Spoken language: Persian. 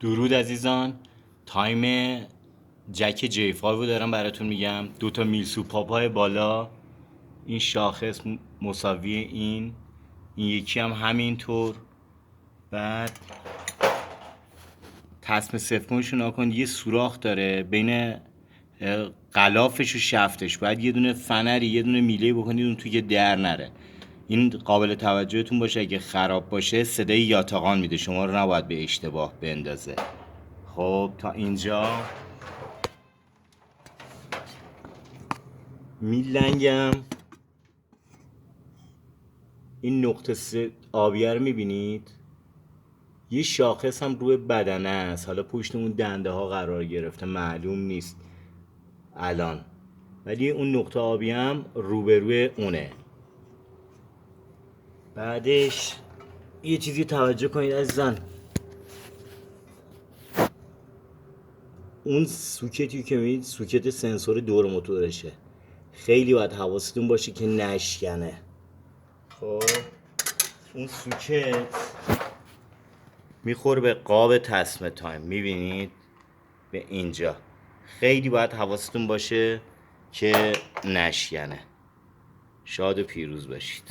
درود عزیزان، تایم جک J5 رو دارم براتون میگم. 2 میلسو پاپای بالا، این شاخص مساوی این یکی هم همینطور. بعد تصم سفمونشو نکن، یه سوراخ داره بین غلافش و شفتش، باید یه دونه فنری یه دونه میله بکنید اون توی در نره. این قابل توجهتون باشه، اگه خراب باشه صدای یاتاقان میده، شما رو نباید به اشتباه بندازه. خب تا اینجا میلنگم. این نقطه آبیه رو میبینید، یه شاخص هم روی بدنه است، حالا پشت اون دنده ها قرار گرفته معلوم نیست الان، ولی اون نقطه آبی هم روبروی اونه. بعدش یه چیزی توجه کنید عزیزان، اون سوکتی که میبینید سوکت سنسور دور موتورشه، خیلی باید حواستون باشه که نشکنه. خب اون سوکت میخوره به قاب تصمه تایم، میبینید به اینجا، خیلی باید حواستون باشه که نشکنه. شاد و پیروز باشید.